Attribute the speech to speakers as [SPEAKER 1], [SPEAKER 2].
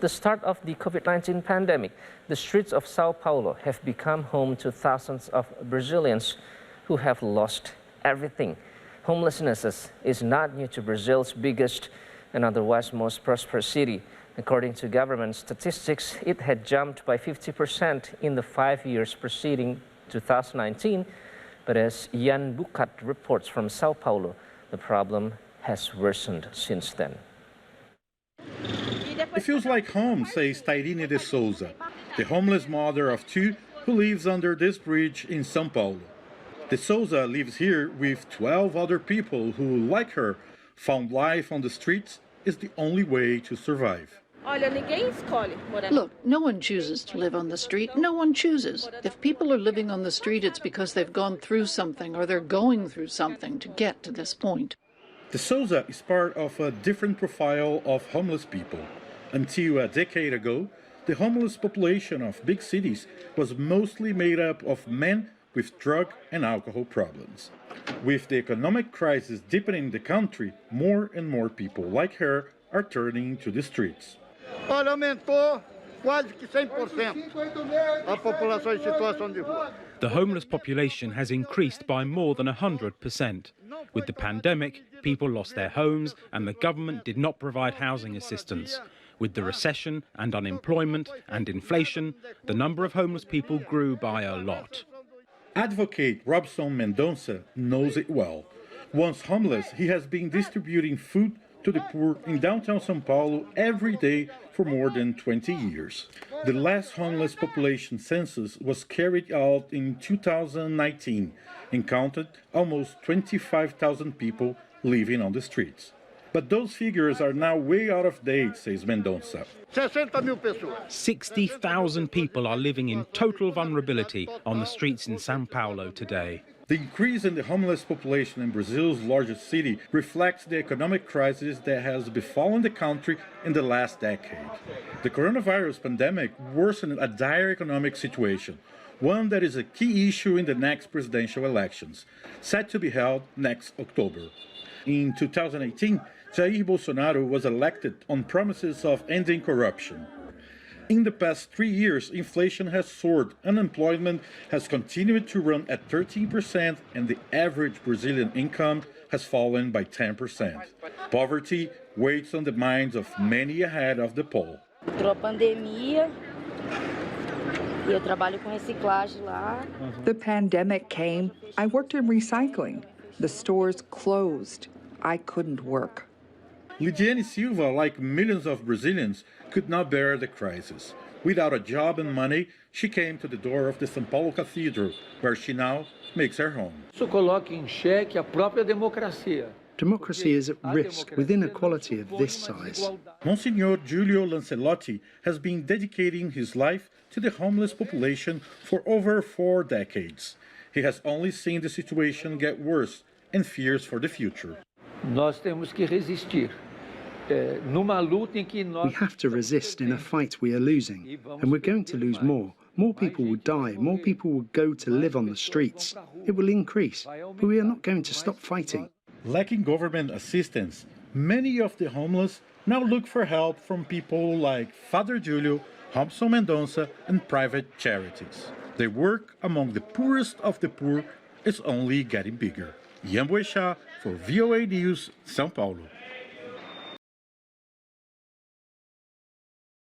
[SPEAKER 1] the start of the COVID-19 pandemic, the streets of Sao Paulo have become home to thousands of Brazilians who have lost everything. Homelessness is not new to Brazil's biggest and otherwise most prosperous city. According to government statistics, it had jumped by 50% in the 5 years preceding 2019. But as Yan Boechat reports from Sao Paulo, the problem has worsened since then.
[SPEAKER 2] It feels like home, says Tairine de Souza, the homeless mother of two who lives under this bridge in Sao Paulo. De Souza lives here with 12 other people who, like her, found life on the streets is the only way to survive.
[SPEAKER 3] Look, no one chooses to live on the street. No one chooses. If people are living on the street, it's because they've gone through something or they're going through something to get to this point.
[SPEAKER 2] De Souza is part of a different profile of homeless people. Until a decade ago, the homeless population of big cities was mostly made up of men with drug and alcohol problems. With the economic crisis deepening the country, more and more people like her are turning to the streets.
[SPEAKER 4] Aumentou quase que 100% a população em situação de rua.
[SPEAKER 5] The homeless population has increased by more than 100%. With the pandemic, people lost their homes and the government did not provide housing assistance. With the recession and unemployment and inflation, the number of homeless people grew by a lot.
[SPEAKER 2] Advocate Robson Mendonça knows it well. Once homeless, he has been distributing food to the poor in downtown Sao Paulo every day for more than 20 years. The last homeless population census was carried out in 2019 and counted almost 25,000 people living on the streets. But those figures are now way out of date, says Mendonça.
[SPEAKER 5] 60,000 people are living in total vulnerability on the streets in Sao Paulo today.
[SPEAKER 2] The increase in the homeless population in Brazil's largest city reflects the economic crisis that has befallen the country in the last decade. The coronavirus pandemic worsened a dire economic situation, one that is a key issue in the next presidential elections, set to be held next October. In 2018, Jair Bolsonaro was elected on promises of ending corruption. In the past 3 years, inflation has soared, unemployment has continued to run at 13%, and the average Brazilian income has fallen by 10%. Poverty weighs on the minds of many ahead of the poll.
[SPEAKER 6] The pandemic came. I worked in recycling. The stores closed. I couldn't work.
[SPEAKER 2] Lidiane Silva, like millions of Brazilians, could not bear the crisis. Without a job and money, she came to the door of the São Paulo Cathedral, where she now makes her home.
[SPEAKER 7] Isso coloca em xeque a própria democracia.
[SPEAKER 8] Democracy is at risk with inequality of this size.
[SPEAKER 2] Monsignor Giulio Lancelotti has been dedicating his life to the homeless population for over 4 decades. He has only seen the situation get worse and fears for the future.
[SPEAKER 7] Nós temos que resistir.
[SPEAKER 8] We have to resist in a fight we are losing, and we're going to lose more. More people will die, more people will go to live on the streets. It will increase, but we are not going to stop fighting.
[SPEAKER 2] Lacking government assistance, many of the homeless now look for help from people like Father Julio, Robson Mendonça, and private charities. Their work among the poorest of the poor is only getting bigger. Yan Boechat for VOA News, Sao Paulo.